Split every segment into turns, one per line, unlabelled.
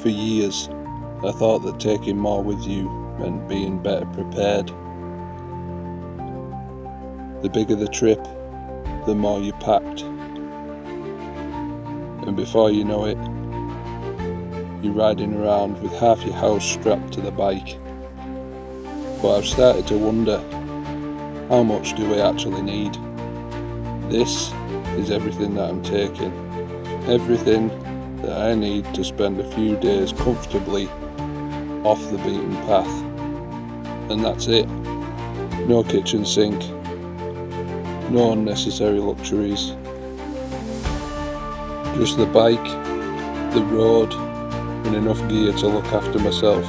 For years, I thought that taking more with you meant being better prepared. The bigger the trip, the more you packed. And before you know it, you're riding around with half your house strapped to the bike. But I've started to wonder, how much do we actually need? This is everything that I'm taking. Everything that I need to spend a few days comfortably off the beaten path. And that's it. No kitchen sink, no unnecessary luxuries. Just the bike, the road, and enough gear to look after myself.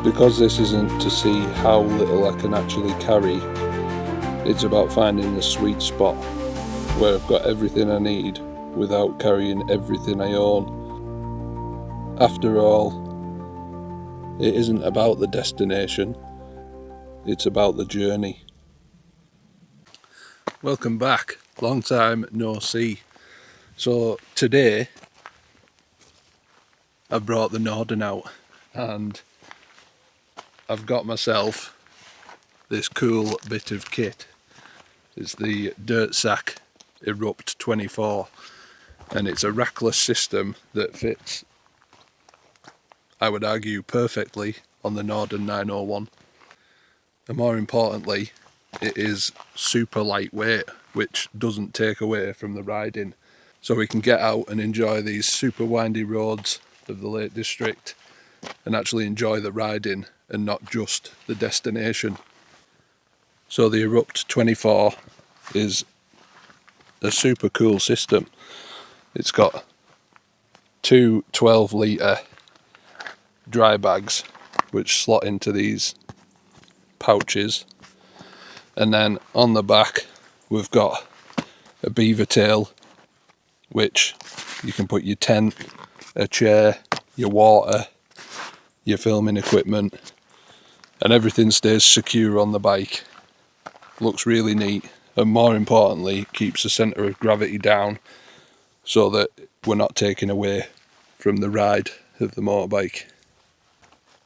Because this isn't to see how little I can actually carry, it's about finding the sweet spot where I've got everything I need without carrying everything I own. After all, it isn't about the destination, it's about the journey. Welcome back, long time no see. So today I brought the Norden out and I've got myself this cool bit of kit. It's the Dirtsack Erupt 24 and it's a rackless system that fits, I would argue, perfectly on the Norden 901. And more importantly, it is super lightweight, which doesn't take away from the riding. So we can get out and enjoy these super windy roads of the Lake District and actually enjoy the riding and not just the destination. So the Erupt 24 is a super cool system. It's got two 12-litre dry bags which slot into these pouches, and then on the back we've got a beaver tail which you can put your tent, a chair, your water, your filming equipment, and everything stays secure on the bike. Looks really neat, and more importantly keeps the centre of gravity down so that we're not taken away from the ride of the motorbike.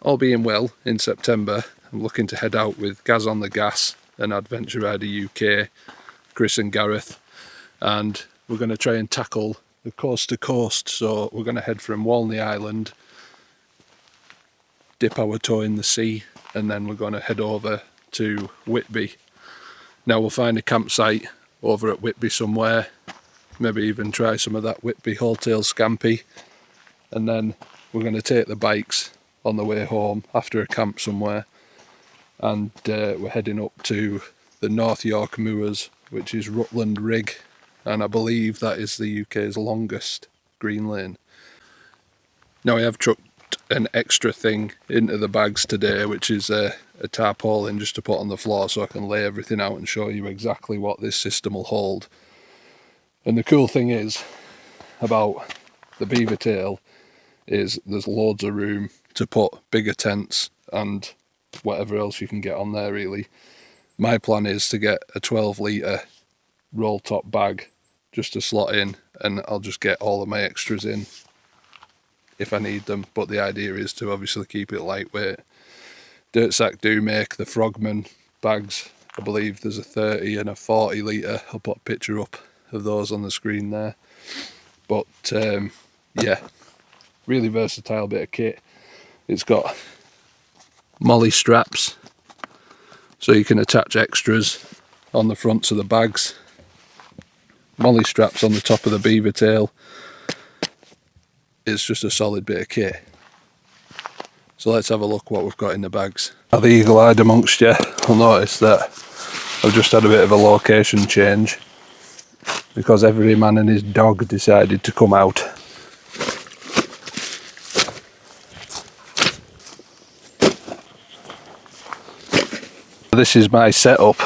All being well, in September I'm looking to head out with Gaz on the Gas and Adventure Rider UK, Chris and Gareth, and we're going to try and tackle the coast to coast. So we're going to head from Walney Island, dip our toe in the sea, and then we're going to head over to Whitby. Now we'll find a campsite over at Whitby somewhere, maybe even try some of that Whitby wholetail scampi, and then we're going to take the bikes on the way home after a camp somewhere, and we're heading up to the North York Moors, which is Rutland Rig, and I believe that is the UK's longest green lane. Now I have trucked an extra thing into the bags today, which is a tarpaulin just to put on the floor so I can lay everything out and show you exactly what this system will hold. And the cool thing is about the beaver tail is there's loads of room to put bigger tents and whatever else you can get on there really. My plan is to get a 12-litre roll top bag just to slot in, and I'll just get all of my extras in if I need them, but the idea is to obviously keep it lightweight. Dirtsack do make the Frogman bags. I believe there's a 30 and a 40-litre. I'll put a picture up of those on the screen there. But yeah, really versatile bit of kit. It's got molly straps so you can attach extras on the fronts of the bags. Molly straps on the top of the beaver tail. It's just a solid bit of kit. So let's have a look what we've got in the bags. Now the eagle-eyed amongst you will notice that I've just had a bit of a location change because every man and his dog decided to come out. This is my setup,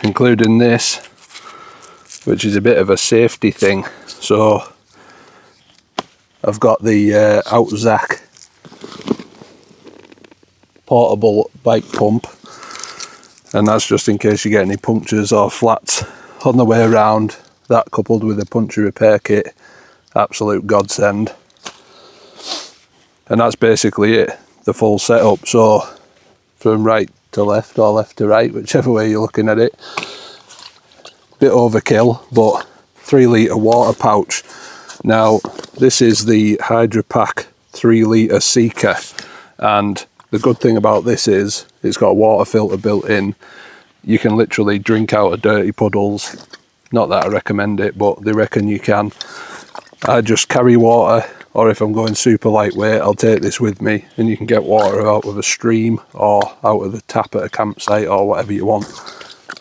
including this, which is a bit of a safety thing. So I've got the Outzak portable bike pump, and that's just in case you get any punctures or flats on the way around. That coupled with a puncture repair kit, absolute godsend. And that's basically it, the full setup. So from right to left or left to right, whichever way you're looking at it, bit overkill, but 3 litre water pouch. Now this is the Hydra Pack 3 litre Seeker, and the good thing about this is it's got a water filter built in. You can literally drink out of dirty puddles. Not that I recommend it, but they reckon you can. I just carry water, or if I'm going super lightweight, I'll take this with me, and you can get water out of a stream or out of the tap at a campsite or whatever you want.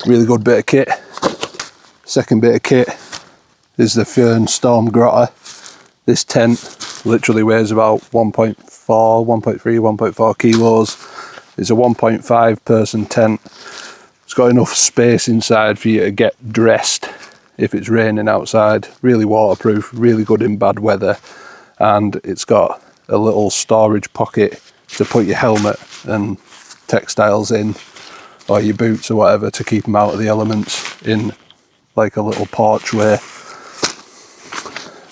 Really good bit of kit. Second bit of kit is the Fern Storm Grotter. This tent literally weighs about 1.4, 1.3, 1.4 kilos. It's a 1.5 person tent. It's got enough space inside for you to get dressed if it's raining outside. Really waterproof, really good in bad weather. And it's got a little storage pocket to put your helmet and textiles in, or your boots or whatever, to keep them out of the elements, in like a little porchway.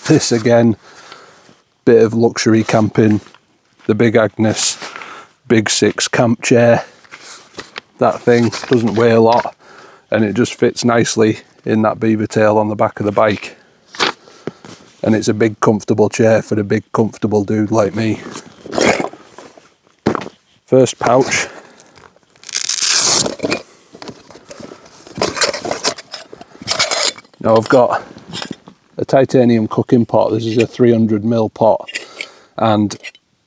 This again, bit of luxury camping. The Big Agnes Big 6 camp chair. That thing doesn't weigh a lot, and it just fits nicely in that beaver tail on the back of the bike. And it's a big comfortable chair for a big comfortable dude like me. First pouch. Now I've got a titanium cooking pot. This is a 300ml pot, and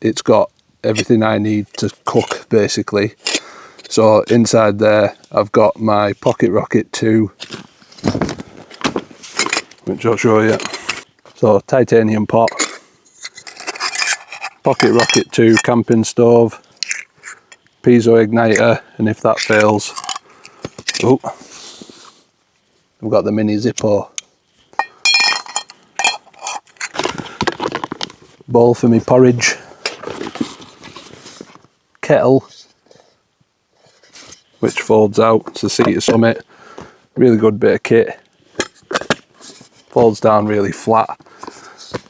it's got everything I need to cook basically. So inside there I've got my Pocket Rocket 2, which I'll show you. So titanium pot, Pocket Rocket 2 camping stove, piezo igniter, and if that fails, oh, I've got the mini Zippo. Bowl for me porridge, kettle, which folds out to seat your summit. Really good bit of kit. Folds down really flat,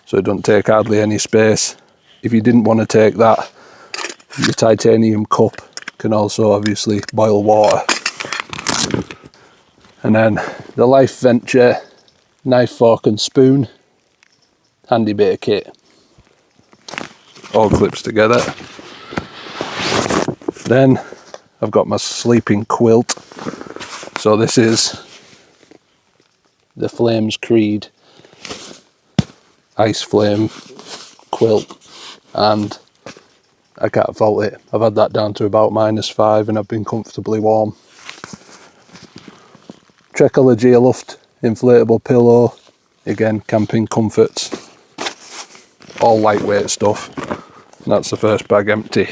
so it doesn't take hardly any space. If you didn't want to take that, your titanium cup can also obviously boil water. And then the Life Venture knife, fork and spoon. Handy bit of kit. All clips together. Then I've got my sleeping quilt. So this is the Flames Creed Ice Flame quilt, and I can't fault it. I've had that down to about -5 and I've been comfortably warm. Trekology Erupt inflatable pillow, again camping comforts, all lightweight stuff. And that's the first bag empty.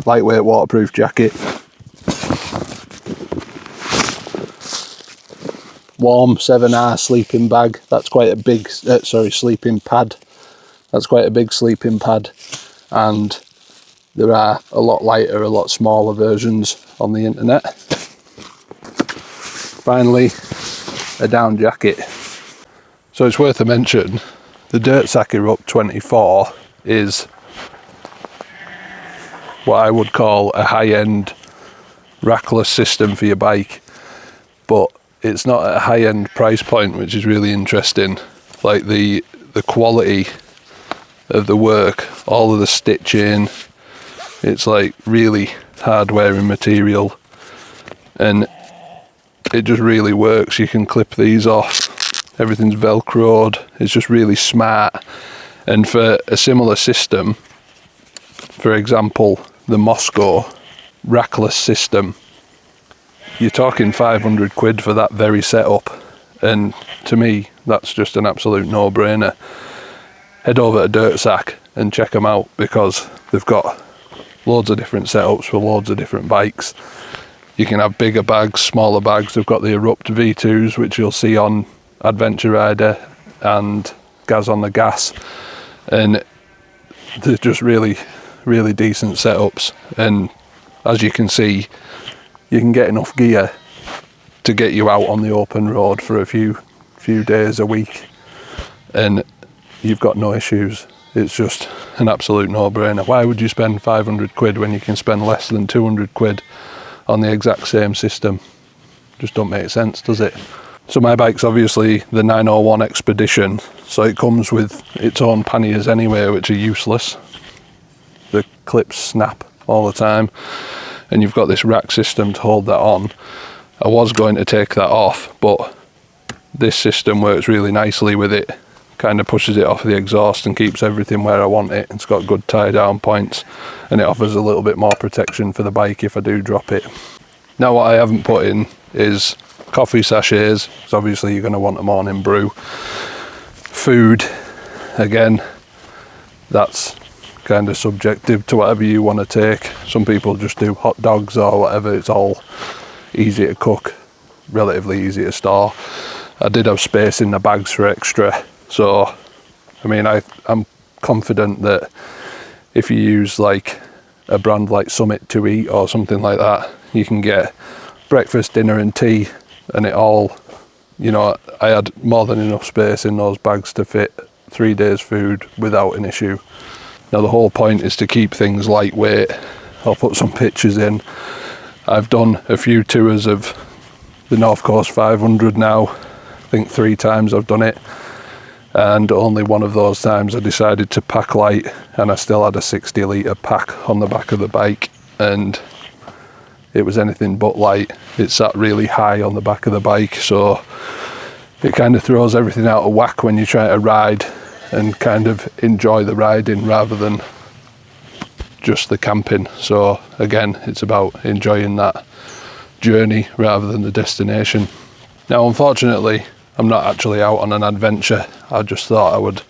Lightweight waterproof jacket, warm 7R sleeping bag. That's quite a big, sleeping pad. That's quite a big sleeping pad, and there are a lot lighter, a lot smaller versions on the internet. Finally, a down jacket. So it's worth a mention, the Dirtsack Erupt 24 is what I would call a high-end rackless system for your bike, but it's not at a high-end price point, which is really interesting. Like the quality of the work, all of the stitching, it's like really hard wearing material, and it just really works. You can clip these off, everything's velcroed, it's just really smart. And for a similar system, for example the Moscow Rackless system, you're talking 500 quid for that very setup, and to me that's just an absolute no-brainer. Head over to Dirtsack and check them out, because they've got loads of different setups for loads of different bikes. You can have bigger bags, smaller bags. They've got the Erupt V2s, which you'll see on Adventure Rider and Gaz on the Gas, and they're just really decent setups. And as you can see, you can get enough gear to get you out on the open road for a few days a week, and you've got no issues. It's just an absolute no-brainer. Why would you spend 500 quid when you can spend less than 200 quid on the exact same system? Just don't make sense, does it? So my bike's obviously the 901 Expedition, so it comes with its own panniers anyway, which are useless. The clips snap all the time, and you've got this rack system to hold that on. I was going to take that off, but this system works really nicely with it. Kind of pushes it off the exhaust and keeps everything where I want it. It's got good tie down points, and it offers a little bit more protection for the bike if I do drop it. Now what I haven't put in is coffee sachets, because obviously you're going to want a morning brew. Food, again, that's kind of subjective to whatever you want to take. Some people just do hot dogs or whatever. It's all easy to cook, relatively easy to store. I did have space in the bags for extra, so I mean I'm confident that if you use like a brand like Summit to Eat or something like that, you can get breakfast, dinner and tea, and it all, you know, I had more than enough space in those bags to fit 3 days food without an issue. Now the whole point is to keep things lightweight. I'll put some pictures in. I've done a few tours of the North Coast 500 now. I think 3 times I've done it, and only one of those times I decided to pack light, and I still had a 60 litre pack on the back of the bike, and it was anything but light. It sat really high on the back of the bike, so it kind of throws everything out of whack when you try to ride and kind of enjoy the riding rather than just the camping. So again, it's about enjoying that journey rather than the destination. Now unfortunately I'm not actually out on an adventure. I just thought I would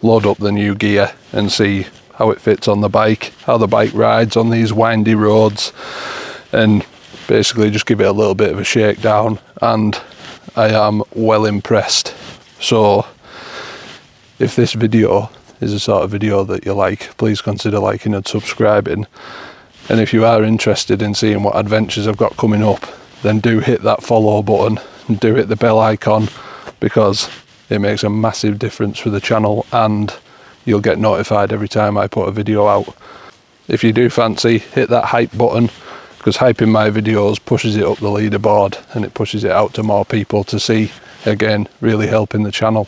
load up the new gear and see how it fits on the bike, how the bike rides on these windy roads, and basically just give it a little bit of a shakedown, and I am well impressed. So if this video is the sort of video that you like, please consider liking and subscribing. And if you are interested in seeing what adventures I've got coming up, then do hit that follow button and do hit the bell icon, because it makes a massive difference for the channel and you'll get notified every time I put a video out. If you do fancy, hit that hype button, because hyping my videos pushes it up the leaderboard and it pushes it out to more people to see, again, really helping the channel.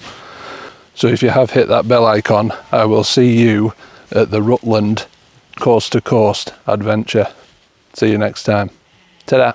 So if you have hit that bell icon, I will see you at the Rutland Coast to Coast adventure. See you next time. Ta-da!